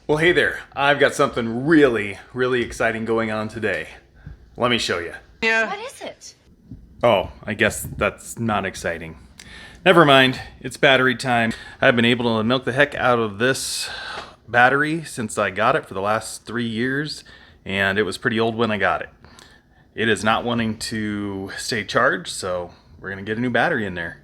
Well, hey there. I've got something really exciting going on today. Let me show you. What is it? Oh, I guess that's not exciting. Never mind. It's battery time. I've been able to milk the heck out of this battery since I got it for the last 3 years, and it was pretty old when I got it. It is not wanting to stay charged, so we're gonna get a new battery in there.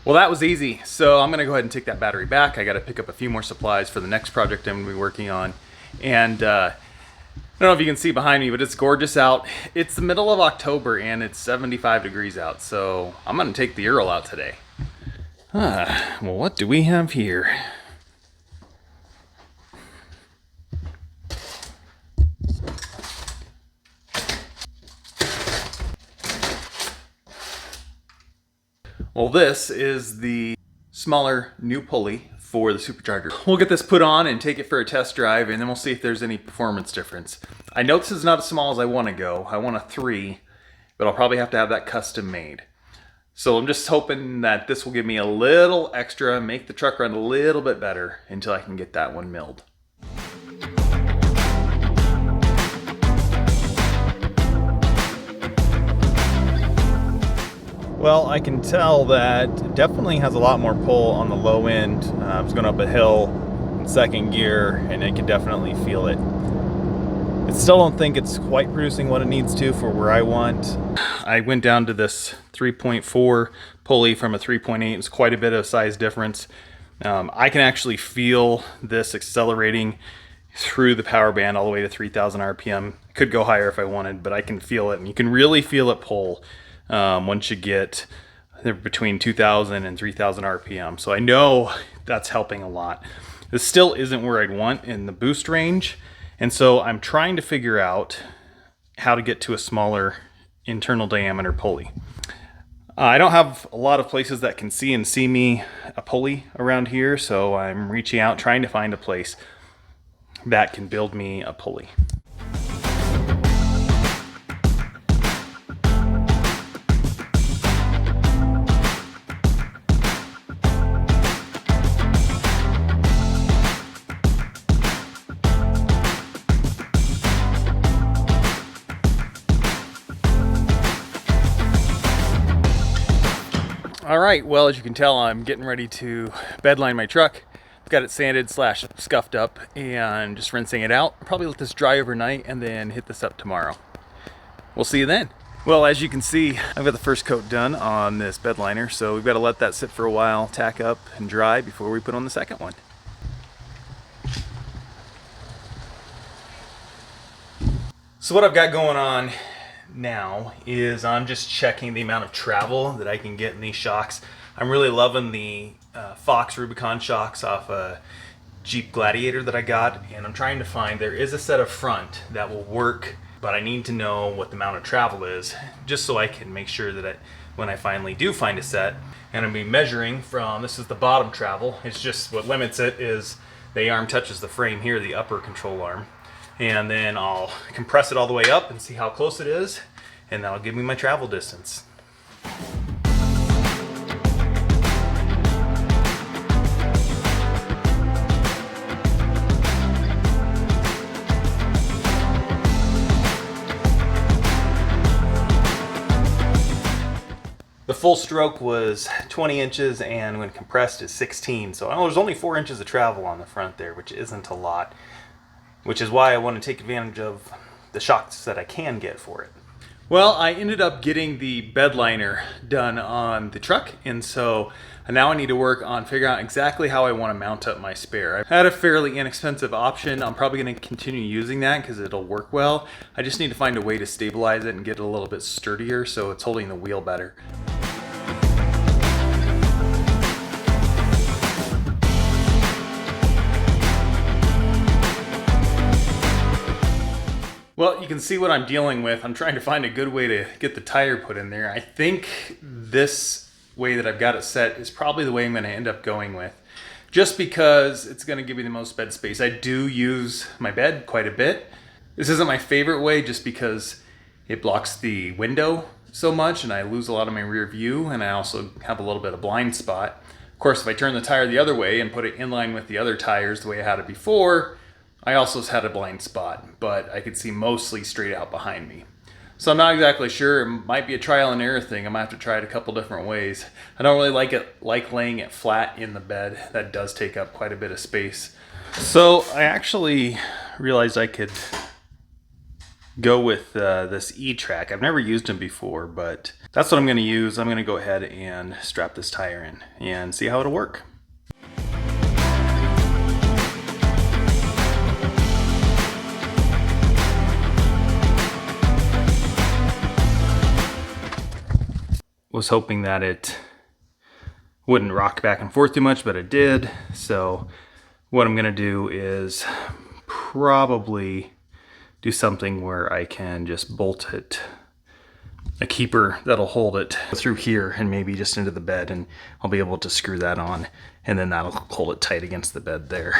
Well, that was easy. So I'm gonna go ahead and take that battery back. I gotta pick up a few more supplies for the next project I'm gonna be working on. And I don't know if you can see behind me, but it's gorgeous out. It's the middle of October and it's 75 degrees out. So I'm gonna take the Earl out today. Well, what do we have here? Well, this is the smaller new pulley for the Supercharger. We'll get this put on and take it for a test drive, and then we'll see if there's any performance difference. I know this is not as small as I want to go. I want a 3, but I'll probably have to have that custom made. So I'm just hoping that this will give me a little extra, make the truck run a little bit better until I can get that one milled. Well, I can tell that it definitely has a lot more pull on the low end. I was going up a hill in second gear and I can definitely feel it. I still don't think it's quite producing what it needs to for where I want. I went down to this 3.4 pulley from a 3.8. It's quite a bit of size difference. I can actually feel this accelerating through the power band all the way to 3,000 RPM. Could go higher if I wanted, but I can feel it, and you can really feel it pull once you get between 2,000 and 3,000 RPM. So I know that's helping a lot. This still isn't where I'd want in the boost range, and so I'm trying to figure out how to get to a smaller internal diameter pulley. I don't have a lot of places that can see me a pulley around here, so I'm reaching out trying to find a place that can build me a pulley. All right, well, as you can tell, I'm getting ready to bedline my truck. I've got it sanded / scuffed up and just rinsing it out. I'll probably let this dry overnight and then hit this up tomorrow. We'll see you then. Well, as you can see, I've got the first coat done on this bedliner, so we've got to let that sit for a while, tack up and dry before we put on the second one. So what I've got going on now is I'm just checking the amount of travel that I can get in these shocks. I'm really loving the Fox Rubicon shocks off a Jeep Gladiator that I got, and I'm trying to find, there is a set of front that will work, but I need to know what the amount of travel is just so I can make sure that when I finally do find a set, and I'm going to be measuring from, this is the bottom travel, it's just what limits it is the arm touches the frame here, the upper control arm. And then I'll compress it all the way up and see how close it is, and that'll give me my travel distance. The full stroke was 20 inches, and when compressed is 16, so there's only 4 inches of travel on the front there, which isn't a lot. Which is why I want to take advantage of the shocks that I can get for it. Well, I ended up getting the bed liner done on the truck, and so now I need to work on figuring out exactly how I want to mount up my spare. I had a fairly inexpensive option. I'm probably going to continue using that because it'll work well. I just need to find a way to stabilize it and get it a little bit sturdier so it's holding the wheel better. Well, you can see what I'm dealing with. I'm trying to find a good way to get the tire put in there. I think this way that I've got it set is probably the way I'm gonna end up going with, just because it's gonna give me the most bed space. I do use my bed quite a bit. This isn't my favorite way just because it blocks the window so much and I lose a lot of my rear view, and I also have a little bit of blind spot. Of course, if I turn the tire the other way and put it in line with the other tires the way I had it before, I also had a blind spot, but I could see mostly straight out behind me. So I'm not exactly sure. It might be a trial and error thing. I'm gonna have to try it a couple different ways. I don't really like laying it flat in the bed. That does take up quite a bit of space. So I actually realized I could go with this E-Track. I've never used them before, but that's what I'm gonna use. I'm gonna go ahead and strap this tire in and see how it'll work. Was hoping that it wouldn't rock back and forth too much, but it did. So what I'm gonna do is probably do something where I can just bolt it, a keeper that'll hold it through here and maybe just into the bed, and I'll be able to screw that on, and then that'll hold it tight against the bed there.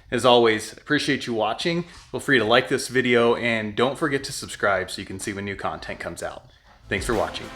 As always, appreciate you watching. Feel free to like this video and don't forget to subscribe so you can see when new content comes out. Thanks for watching.